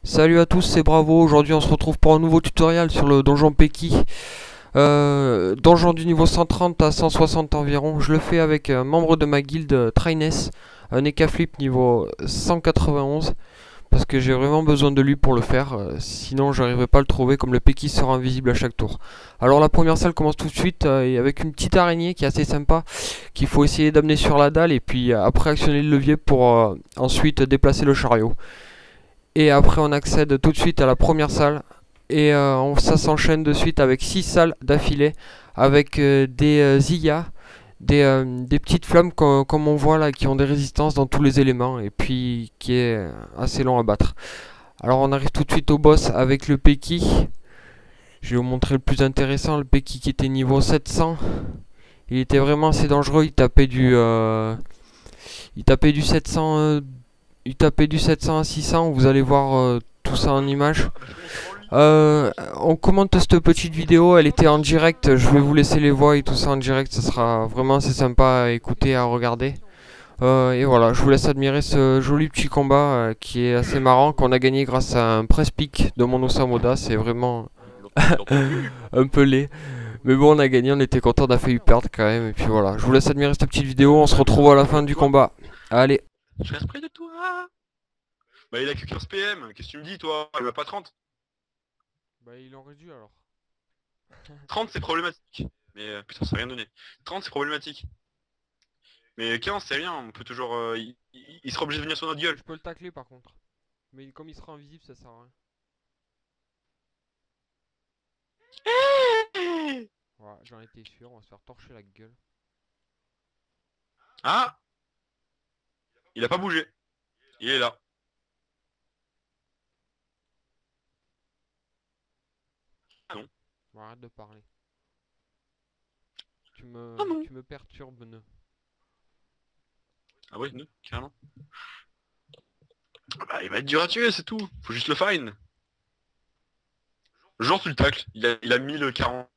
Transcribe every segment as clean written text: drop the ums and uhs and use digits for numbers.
Salut à tous, c'est Bravo. Aujourd'hui, on se retrouve pour un nouveau tutoriel sur le donjon Peki. Donjon du niveau 130 à 160 environ. Je le fais avec un membre de ma guilde, Traines, un Eka Flip niveau 191. Parce que j'ai vraiment besoin de lui pour le faire. Sinon, j'arriverai pas à le trouver comme le Peki sera invisible à chaque tour. Alors, la première salle commence tout de suite et avec une petite araignée qui est assez sympa. Qu'il faut essayer d'amener sur la dalle et puis après actionner le levier pour ensuite déplacer le chariot. Et après on accède tout de suite à la première salle. Et ça s'enchaîne de suite avec 6 salles d'affilée. Avec des zillas, des petites flammes comme on voit là, qui ont des résistances dans tous les éléments. Et puis qui est assez long à battre. Alors on arrive tout de suite au boss avec le Peki. Je vais vous montrer le plus intéressant, le Peki qui était niveau 700. Il était vraiment assez dangereux, il tapait du 700, il tapait du 700 à 600, vous allez voir tout ça en image. On commente cette petite vidéo, elle était en direct, je vais vous laisser les voix et tout ça en direct, ça sera vraiment assez sympa à écouter, à regarder. Et voilà, je vous laisse admirer ce joli petit combat qui est assez marrant, qu'on a gagné grâce à un press pick de mon Osamoda, c'est vraiment un peu laid. Mais bon, on a gagné, on était content, on a failli perdre quand même, et puis voilà. Je vous laisse admirer cette petite vidéo, on se retrouve à la fin du combat. Allez. Je reste près de toi. Bah il a que 15 PM, qu'est-ce que tu me dis toi? Il m'a pas 30. Bah il en réduit alors. 30 c'est problématique. Mais putain ça a rien donné. 30 c'est problématique. Mais 15 c'est rien, on peut toujours... il sera obligé de venir sur notre gueule. Je peux le tacler par contre. Mais comme il sera invisible, ça sert à rien. Voilà, j'en étais sûr, on va se faire torcher la gueule. Ah, il a pas bougé. Il est là. Ah non. Bon, arrête de parler. Tu Ah me, non. tu me perturbes, ne. Ah ouais, non, carrément. Ah bah il va être dur à tuer, c'est tout. Faut juste le fine. Genre tu le tacles, il a mis le 40.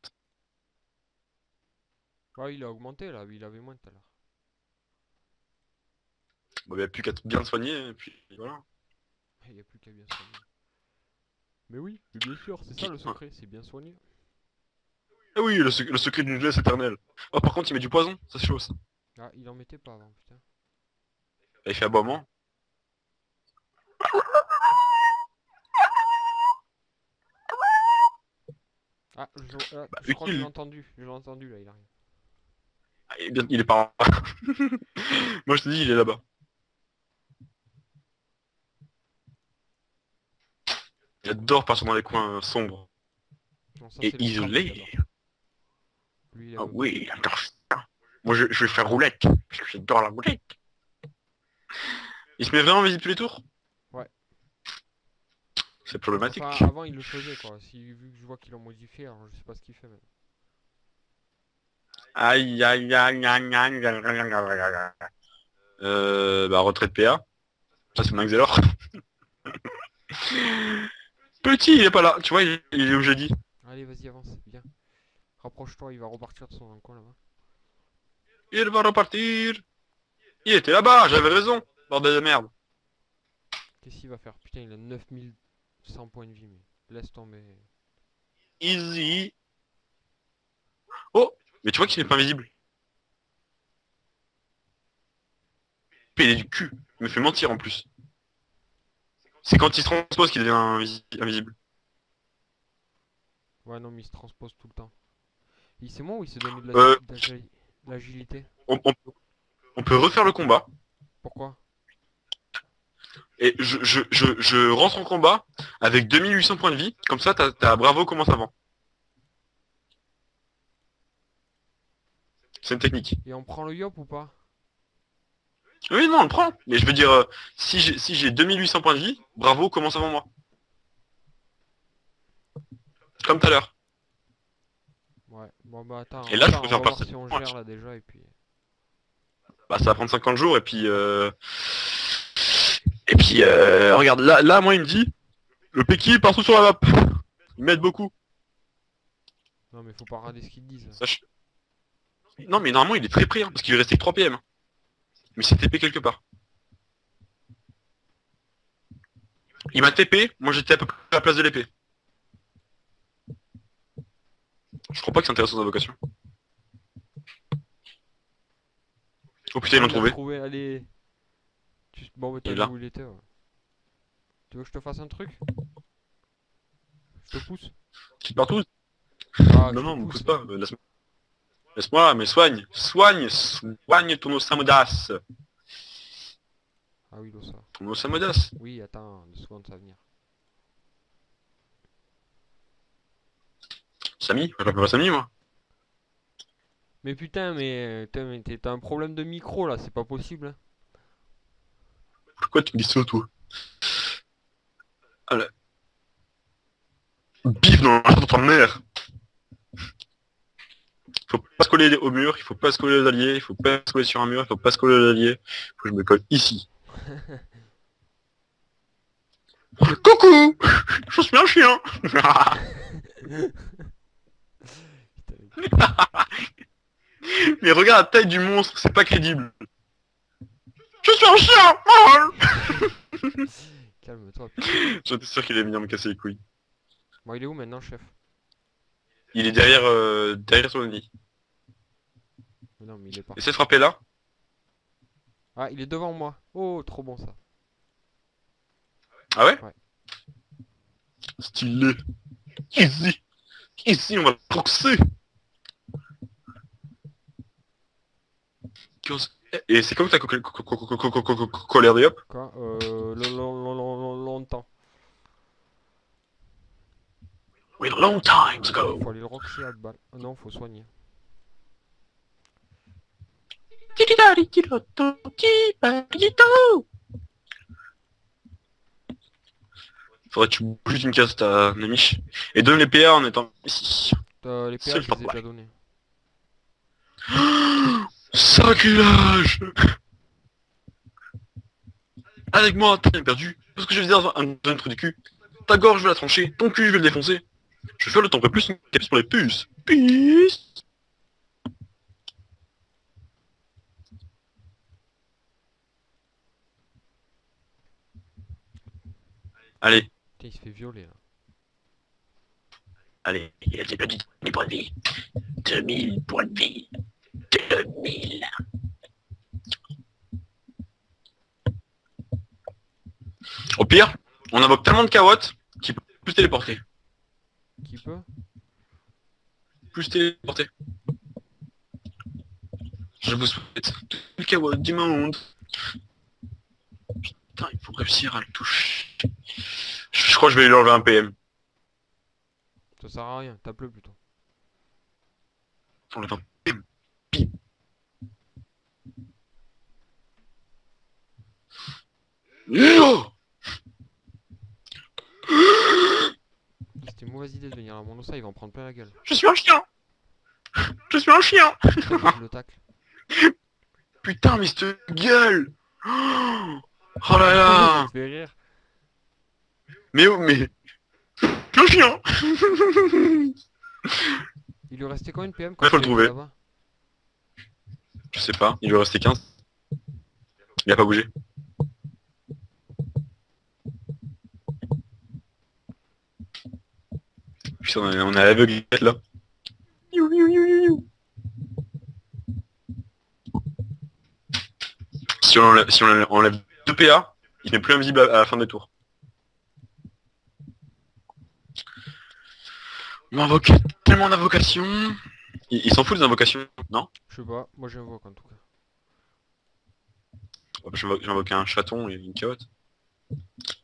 Ouais, il a augmenté là, il avait moins tout à l'heure. Bon, il n'y a plus qu'à bien le soigner, et puis voilà. Il n'y a plus qu'à bien soigner. Mais oui, mais bien sûr, c'est ça le secret, c'est bien soigner. Ah oui, le secret d'une jeunesse éternelle. Oh par contre il met du poison, ça c'est chaud ça. Ah, il en mettait pas avant, putain. Il fait aboiement. Ah, Bah je crois que utile. je l'ai entendu là, il arrive. Ah, il est pas... Moi je te dis, il est là-bas. Il adore partir dans les coins sombres. Non, ça Et c'est le crabe qui isolés. adore. Lui, il Ah aime pas. oui, il adore ça. Moi je vais faire roulette, parce que j'adore la roulette. Il se met vraiment visible tous les tours? Ouais. C'est Enfin, problématique. avant il le faisait quoi. Si, vu que je vois qu'il l'a modifié, alors je sais pas ce qu'il fait maintenant. Aïe aïe aïe aïe aïe aïe aïe aïe aïe. Bah retrait de PA. Ça c'est Max Zelor. Petit, il est pas là. Tu vois, il est où j'ai dit. Allez, vas-y, avance, viens. Rapproche-toi, il va repartir de son coin là-bas. Il va repartir. Il était là-bas, j'avais raison. Bordel de merde. Qu'est-ce qu'il va faire? Putain, il a 9100 points de vie, mais laisse tomber. Easy. Oh, mais tu vois qu'il est pas invisible. Il est du cul. Il me fait mentir en plus. C'est quand il se transpose qu'il devient invisible. Ouais, non, mais il se transpose tout le temps. C'est moi ou il s'est donné Euh, de l'agilité? on, on- on peut refaire le combat. Pourquoi? Et je rentre en combat avec 2800 points de vie. Comme ça, t'as Bravo commence avant. C'est une technique. Et on prend le yop ou pas? Oui, non, on le prend. Mais je veux dire, si j'ai 2800 points de vie, Bravo commence avant moi. Comme tout à l'heure. Ouais, bon bah attends, Et là, je peux on faire va voir partie si on du gère match. là déjà et puis... Bah, ça va prendre 50 jours et puis... Et puis, regarde, là, moi, il me dit, le Peki est partout sur la map. Ils m'aident beaucoup. Non mais faut pas regarder ce qu'ils te disent. Sache... Non, mais normalement, il est très près, hein, parce qu'il lui restait que 3 PM. Mais c'est TP quelque part. Il m'a TP, moi j'étais à peu près à la place de l'épée. Je crois pas que c'est intéressant d'invocation. Oh putain, ils Ah, l'ont il l'a trouvé. trouvé, allez. Bon, bah, Il t'as est vu là. où il était, ouais. Tu veux que je te fasse un truc? Je te pousse? Tu te partout? Ah, Non, je te non, me pousse pousse. pas. Laisse-moi, mais soigne. Soigne, soigne ton Osamodas. Ah oui, ça. Ton Osamodas. Oui, attends, 2 secondes, ça va venir. Samy? Je m'appelle pas Samy, moi. Mais putain, mais t'as un problème de micro là, c'est pas possible, hein. Pourquoi tu me dis ça, toi? Allez. Bif dans la ta mère. Faut pas se coller au mur, il faut pas se coller aux alliés, il faut pas se coller sur un mur, il faut pas se coller aux alliés. Faut que je me colle ici. Coucou! Je suis un chien! Putain, Mais regarde la taille du monstre, c'est pas crédible. Je suis un chien! calme-toi, putain. J'étais sûr qu'il allait venir me casser les couilles. Bon, il est où maintenant, chef? Il est derrière, derrière son lit. Mais non, mais il est pas. Essaie de frapper là. Ah, il est devant moi. Oh, trop bon ça. Ah ouais? Ouais. Stylé. Easy. Ici, on va le proxer. Et c'est comme ta colère de Yop? Quoi? Longtemps. With long times Il ago. faut aller le roxy à balle. Ah non, faut soigner. Faudrait que tu bouges une case ta ami. Et donne les PA en étant ici. Les C'est PA, le je les ai top déjà donnés. Sacrilège! Avec moi, t'as bien perdu. Parce que je vais dire un truc du cul. Ta gorge, je vais la trancher. Ton cul, je vais le défoncer. Je vais faire le temps que plus une caps pour les puces. Puce! Allez, Putain, il se fait violer là. allez, il a déjà dit 2000 points de vie. 2000 points de vie. 2000. Au pire, on invoque tellement de carottes qu'il peut plus téléporter. Qui peut? Plus téléporter. Je vous souhaite toutes les carottes du monde. Putain, il faut réussir à le toucher. Je crois que je vais lui enlever un PM. Ça sert à rien, tape-le plutôt. Enlève un PM. Pim. Non! C'était une mauvaise idée de venir à mon ossa, il va en prendre plein la gueule. Je suis un chien! Je suis un chien! Pourquoi je le tacle? Putain, mais cette gueule! Oh là Ça là! te fait rire. Mais oh, mais... Un chien! Il lui restait combien de PM Ouais, quand faut le il était trouver. là-bas? Je sais pas, il lui restait 15. Il a pas bougé. Putain, on est à l'aveuglette là. Si on enlève 2 PA, il n'est plus invisible à la fin des tours. On invoque tellement d'invocations. Il s'en fout des invocations, non? Je sais pas, moi j'invoque en tout cas. J'invoque un chaton et une carotte.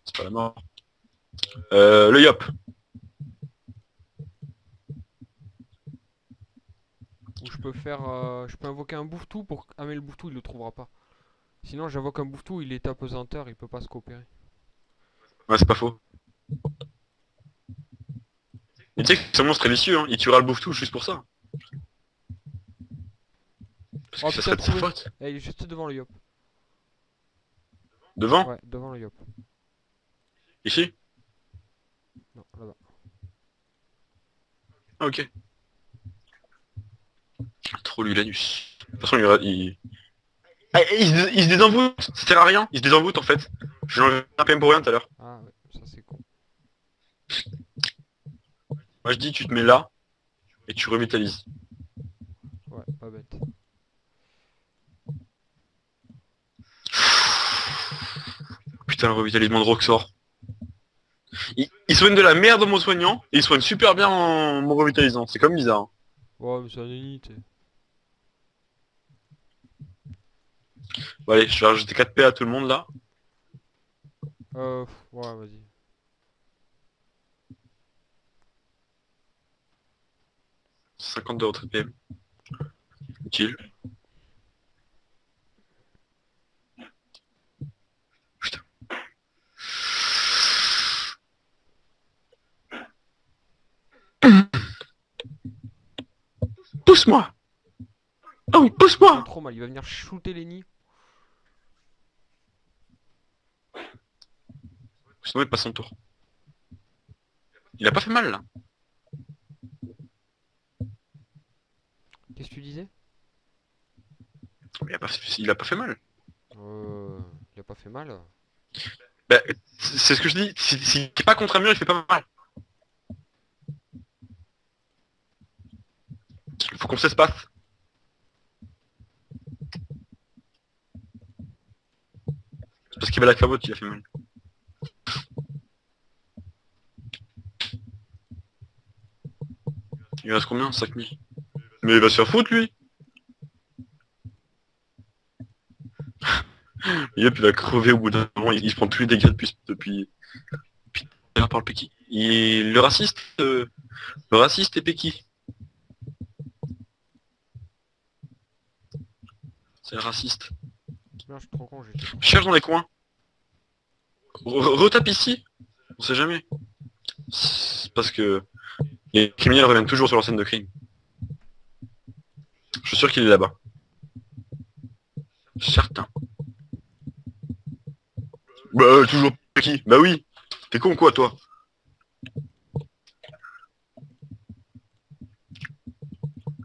C'est pas la mort. Le yop. Ou je peux faire. Je peux invoquer un bouffetou pour. Ah, mais le bouffetou il le trouvera pas. Sinon j'invoque un bouffetou, il est apesanteur, il peut pas se coopérer. Ouais, c'est pas faux. Mais tu sais que ce monstre très vicieux, hein. Il tuera le bouffe-tout juste pour ça. Parce Oh que ça putain, serait de sa trouvé. faute. Eh, il est juste devant le yop. Devant? Ouais, devant le yop. Ici? Non, là-bas. Ah, ok. Trop lui l'anus. De toute façon, il... Ah, il se désenvoûte. Ça sert à rien. Il se désenvoûte en fait. J'ai enlevé un PM pour rien tout à l'heure. Ah ouais, Ça c'est con. Moi je dis tu te mets là et tu revitalises. Ouais, pas bête. Putain, le revitalisement de Roxor. Il soigne de la merde en mon soignant et il soigne super bien en mon revitalisant. C'est comme bizarre, hein. Ouais, mais c'est un unité. Bon allez, je vais rajouter 4 P à tout le monde là. Ouais, vas-y. 50 de retraite PM. Utile. Putain. Pousse-moi. Oh oui, Oh, pousse-moi. trop mal, il va venir shooter les nids. Sinon il passe son tour. Il a pas fait mal là. Qu'est-ce que tu disais? Il a pas fait mal. Il a pas fait mal. Bah, c'est ce que je dis. S'il est pas contre un mur, il fait pas mal. Il faut qu'on s'espace. C'est parce qu'il va la clavote qu'il a fait mal. Il reste combien? 5000. Mais il va se faire foutre lui. Yep, il va crever au bout d'un moment. Il se prend tous les dégâts depuis par le Peki. Le raciste est Peki. C'est le raciste. Merde, je suis trop con, j'étais trop. Cherche dans les coins. Retape ici. On sait jamais. C'est parce que les criminels reviennent toujours sur leur scène de crime. Je suis sûr qu'il est là-bas. Certain. Bah toujours Peki. Bah oui. T'es con quoi toi?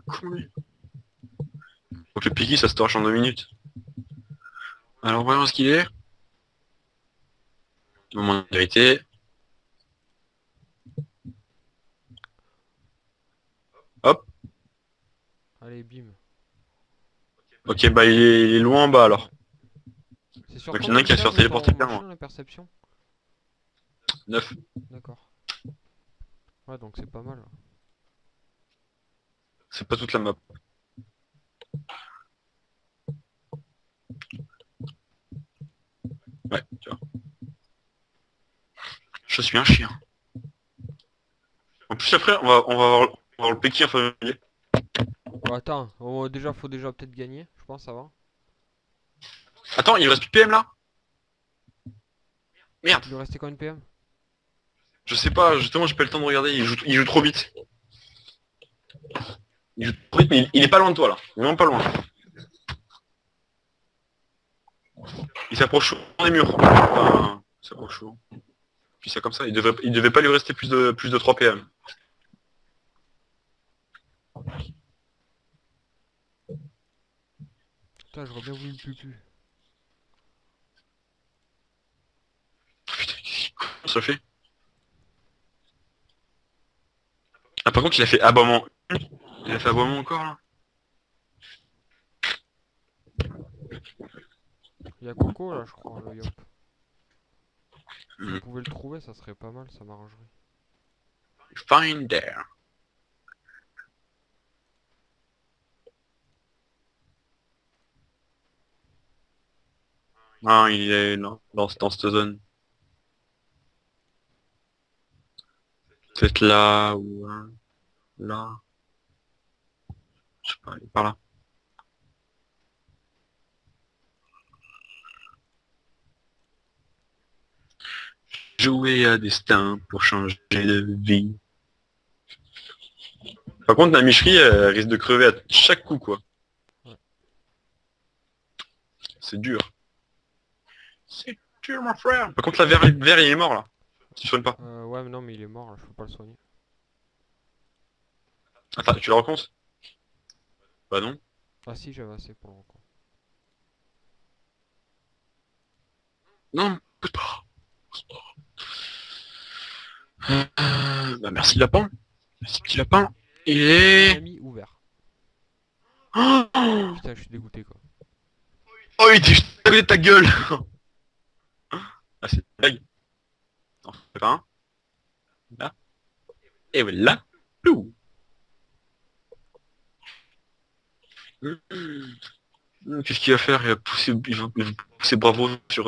Con lui. Donc le Peki ça se torche en 2 minutes. Alors voyons ce qu'il est. Moment de vérité. Hop. Allez, bim. Ok, bah il est loin en bas alors. C'est sur Donc il y en a un combien qui va de se cases faire de ton téléporter vers moi. machin, la perception? 9. D'accord. Ouais, donc c'est pas mal. C'est pas toute la map. Ouais, tu vois. Je suis un chien. En plus après, on va avoir le Pékin familier. Bon, attends, déjà, faut déjà peut-être gagner, je pense, ça va. Attends, il reste plus de PM là? Merde, Il lui restait combien de PM? je sais pas, justement j'ai pas eu le temps de regarder, il joue trop vite. Il joue trop vite, mais il est pas loin de toi là. Il est vraiment pas loin. Il s'approche souvent des murs. Enfin, il s'approche souvent. Puis ça comme ça, il devait pas lui rester plus de 3 PM. Putain, j'aurais bien voulu le pupu. Putain, comment ça fait? Ah par contre il a fait aboiement. Il a fait aboiement encore là. Il y a Coco là, je crois, le Yop. Si on Hmm. pouvait le trouver, ça serait pas mal, ça m'arrangerait. Find there. Ah, il est dans cette zone. Peut-être là ou là. Je sais pas, il est par là. Jouer à destin pour changer de vie. Par contre, la micherie, elle risque de crever à chaque coup, quoi. Ouais. C'est dur. C'est dur, mon frère. Par contre, la vert, il est mort, là. Tu soignes pas. Ouais, mais non, mais il est mort là, je peux pas le soigner. Attends, tu la recomptes? Bah non. Ah si, j'avais assez pour le record. Non, pousse pas. Bah merci lapin. Merci petit lapin. Il Un est... ami ouvert. Oh, Putain, je suis dégoûté quoi. oh il était juste à côté de ta gueule. Ah c'est une blague. Non, c'est pas un. Là. Et voilà. Ouh. Qu'est-ce qu'il va faire? Il va pousser bravo sur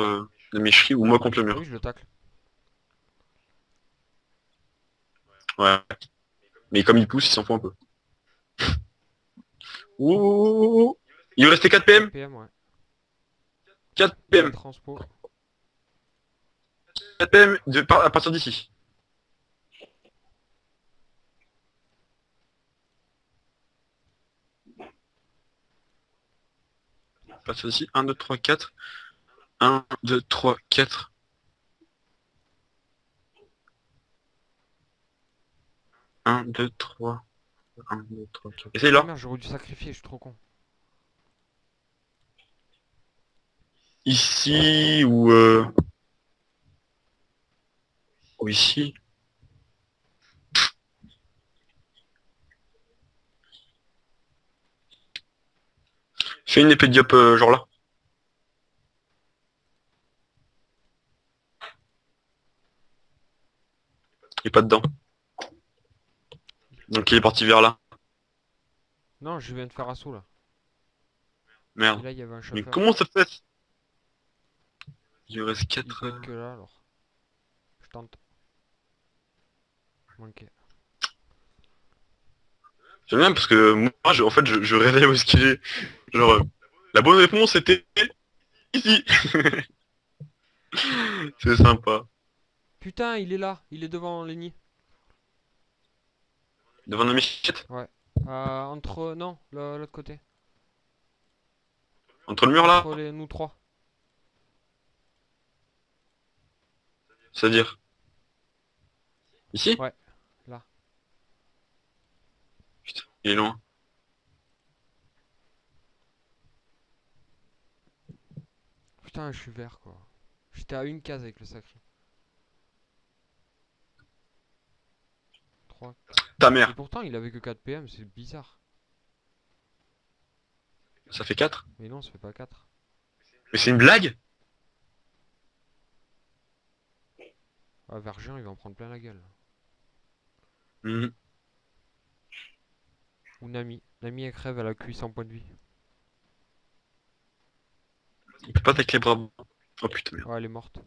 la mécherie ou moi contre le Oui, mur. je le tacle. Ouais. Mais comme il pousse, il s'en fout un peu. Ouh. Il lui restait 4 4 PM. PM, ouais. 4 Il a PM. transpo. 4 PM à partir d'ici. À partir d'ici. 1, 2, 3, 4. 1, 2, 3, 4. 1, 2, 3. 1, 2, 3, 4. Essaye Ah là. merde, j'aurais dû sacrifier, je suis trop con. Ici ou ou ici. Fais une épée de diop genre là. Il est pas dedans. Donc il est parti vers là. Non, je viens de faire assaut là. Et Merde. là, il y avait un Mais chauffeur. comment ça fait? Il lui reste Il 4. peut être que là alors. Je tente. Manqué. J'aime bien parce que moi, en fait, je rêvais où est-ce qu'il est. Genre, la bonne réponse était ici. C'est sympa. Putain, il est là. Il est devant les nids. Devant la michette. Ouais. Entre... Non, l'autre côté. Entre le mur là. Entre nous trois. C'est-à-dire. Ici. Ouais, là. Putain, il est loin. Putain, je suis vert quoi. J'étais à une case avec le sacré. 3. Ta Et mère. pourtant, il avait que 4 PM, c'est bizarre. Ça fait 4. Mais non, ça fait pas 4. Mais c'est une blague. Ah, Vergien, il va en prendre plein la gueule. Mhm. Ou Nami. Nami, elle crève, elle a cuit 100 points de vie. Il peut pas tacler bravo. Oh putain merde. Ouais, elle est morte.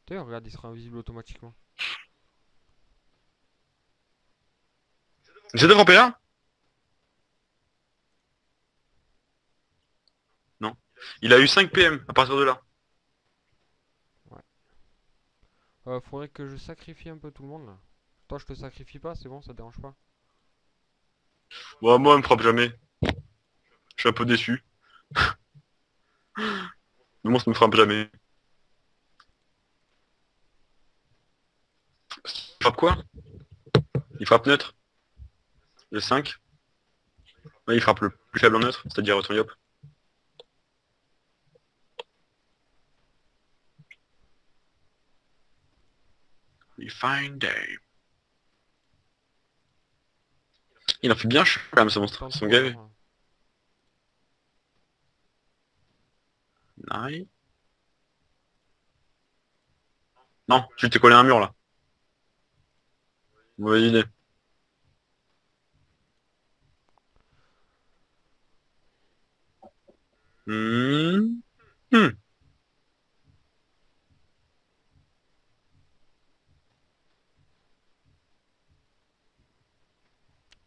D'ailleurs, regarde, il sera invisible automatiquement. J'ai devant PA. Non. Il a eu 5 PM à partir de là. Ouais. Faudrait que je sacrifie un peu tout le monde là. Toi, je te sacrifie pas, c'est bon, ça te dérange pas. Bon, moi, il me frappe jamais. Je suis un peu déçu. Mais moi, ça me frappe jamais. Il frappe quoi? Il frappe neutre. Le 5. Ouais, il frappe le plus faible en neutre, c'est-à-dire ton yop. We find day. Il en fait bien chaud quand même ce monstre. Tente Son tout gars. alors. Nice. Non, tu t'es collé à un mur là. Mauvaise idée. Hmm. Hmm.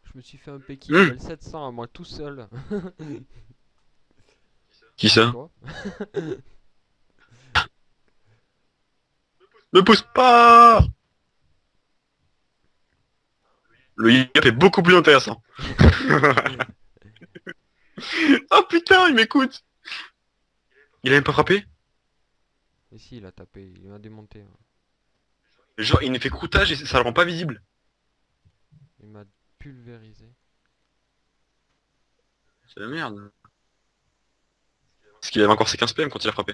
Je me suis fait un Peki Hmm. level 700 à moi tout seul. Qui ça? Toi? Ne pousse pas! Le yop est beaucoup plus intéressant. Oh putain, il m'écoute! Il a même pas frappé? Et si, il a tapé, il m'a démonté. Hein. Genre, il ne fait croûtage et ça le rend pas visible. Il m'a pulvérisé. C'est la merde. Parce qu'il avait encore ses 15 PM quand il a frappé.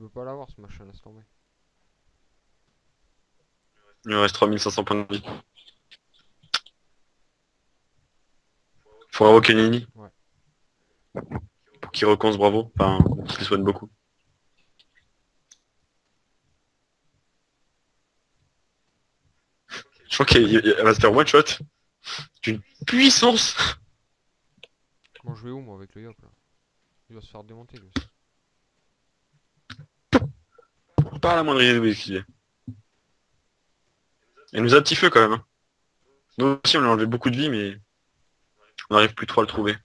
peux pas l'avoir ce machin, laisse tomber. Il me reste 3500 points de vie. Faut invoquer Nini. Ouais. Pour qu'il recommence bravo. Enfin, qu'il soigne beaucoup. Je crois qu'elle va se faire one shot. D'une puissance. Bon, je vais où moi avec le Yop là? Il va se faire démonter lui aussi. Pas la moindre idée d'où il est. Elle nous a petit feu quand même. Hein. Nous aussi on lui a enlevé beaucoup de vie mais on n'arrive plus trop à le trouver. De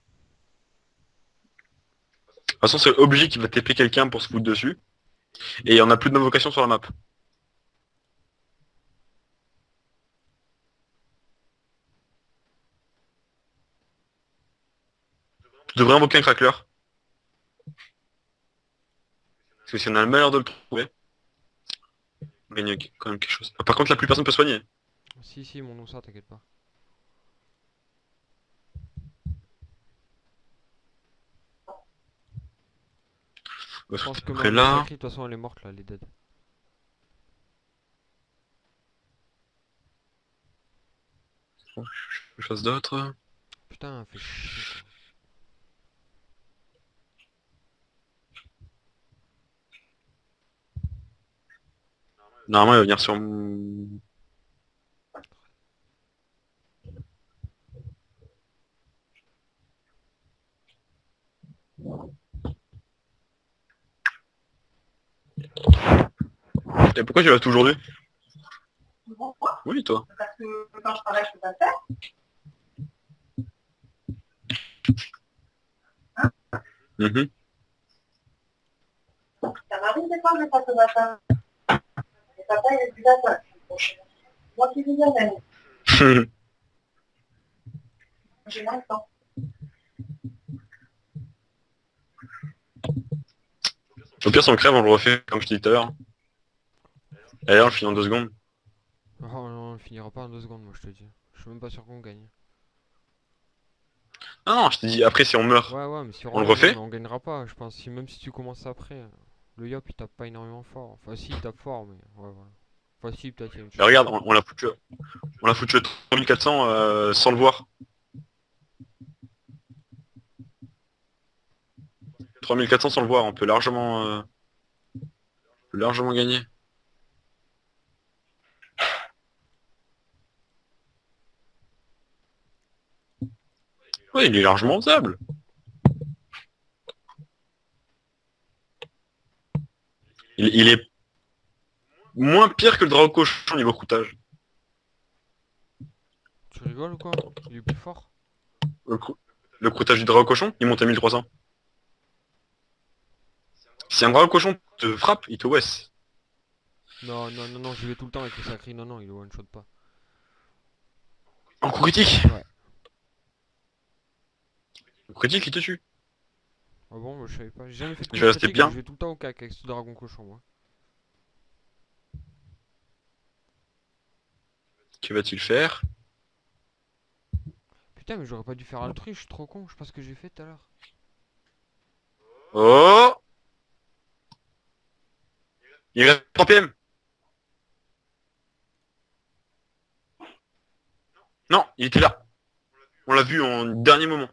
toute façon c'est obligé qu'il va TP quelqu'un pour se foutre dessus. Et on a plus d'invocation sur la map. Je devrais invoquer un crackler. Parce que si on a le malheur de le trouver, on gagne quand même quelque chose. Ah, par contre là plus personne peut soigner. Si, mon ça, t'inquiète pas. Je pense que Après ma là... sacrée, de toute façon elle est morte là, elle est dead. Quelque chose d'autre. Putain, fait chier quoi. Normalement il va venir sur... mon- Et pourquoi tu restes aujourd'hui? Oui toi. Parce que quand je travaille, je peux pas le faire. Mhm. Ça m'arrive des fois, je le fasse le matin. Et papa, il est plus là, quoi. Moi qui vous amène. J'ai moins de temps. Au pire si on crève on le refait comme je t'ai dit tout à l'heure. D'ailleurs on le finit en 2 secondes. Oh non, on finira pas en 2 secondes, moi je te dis. Je suis même pas sûr qu'on gagne. Non, je t'ai dit après si on meurt. Ouais, mais si On le refait? on gagnera pas, je pense. Même si tu commences après, le Yop il tape pas énormément fort. Enfin, si, il tape fort, mais ouais, voilà. Enfin, si, peut-être il y a une Mais chance. regarde, on l'a foutu à 3400 sans le voir. 3400 sans le voir, on peut largement gagner. Ouais, il est largement faisable. Il est moins pire que le dragon cochon niveau coûtage. Tu rigoles ou quoi? Il est plus fort? Le, cou- le coûtage du dragon cochon, il monte à 1300. Si un dragon cochon te frappe, il te OS. Non, j'y vais tout le temps avec le sacré. Non, il one shot pas. En coup critique. Ouais. Le critique, il te tue. Ah bon, je savais pas. J'ai jamais fait de Je vais rester critique, bien. je vais tout le temps au cac avec ce dragon cochon, moi. Que va-t-il faire? Putain, mais j'aurais pas dû faire altruiste, je suis trop con. Je sais pas ce que j'ai fait tout à l'heure. Oh! Il reste 3 PM. Non, il était là. On l'a vu en dernier moment.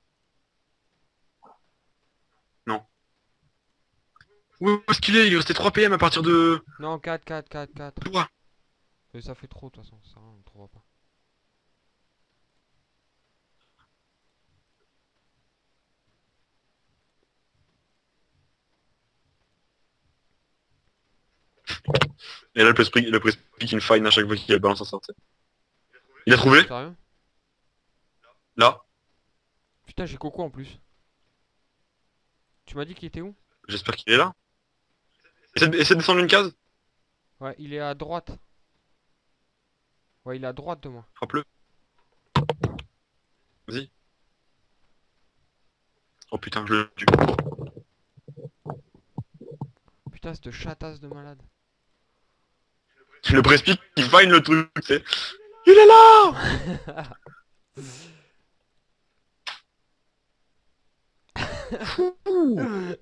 Non. Où est-ce qu'il est? Il restait 3 PM à partir de... Non, 4. Toi. Mais ça fait trop, de toute façon. Ça, on ne trouvera pas. Et là, le press pick une fine à chaque fois qu'il balance un sortie. Il a trouvé? Sérieux? Là. Putain, j'ai Coco en plus. Tu m'as dit qu'il était où? J'espère qu'il est là. Essaie de descendre une case. Ouais, il est à droite. Ouais, il est à droite de moi. Frappe-le. Vas-y. Oh putain, je le tue. Putain, cette chatasse de malade. Le press pick, il fine le truc, tu sais. Il est là!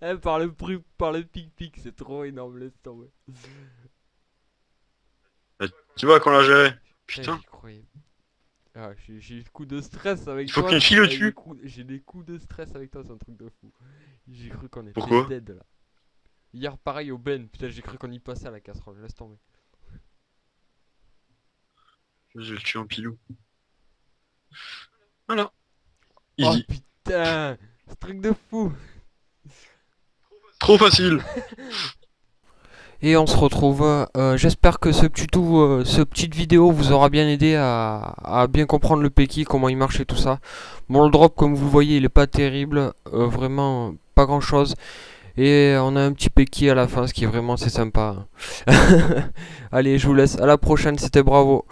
Eh, par le pic-pic, c'est trop énorme, laisse tomber. Tu vois qu'on l'a géré. Putain, Putain. j'y croyais. Ah, j'ai des coups de stress avec Il faut toi. qu'une fille le j'ai tue. J'ai des coups de stress avec toi, c'est un truc de fou. J'ai cru qu'on était Pourquoi dead là. Hier, pareil au Ben, putain, j'ai cru qu'on y passait à la casserole, laisse tomber. Je vais le tuer en pilou. Voilà. Oh Easy. putain, c'est un truc de fou. Trop facile. Et on se retrouve. J'espère que ce tuto, ce petite vidéo vous aura bien aidé à bien comprendre le Peki, comment il marche et tout ça. Bon, le drop, comme vous le voyez, il est pas terrible, vraiment pas grand chose. Et on a un petit Peki à la fin, ce qui est vraiment c'est sympa. Allez, je vous laisse. À la prochaine, c'était Bravo.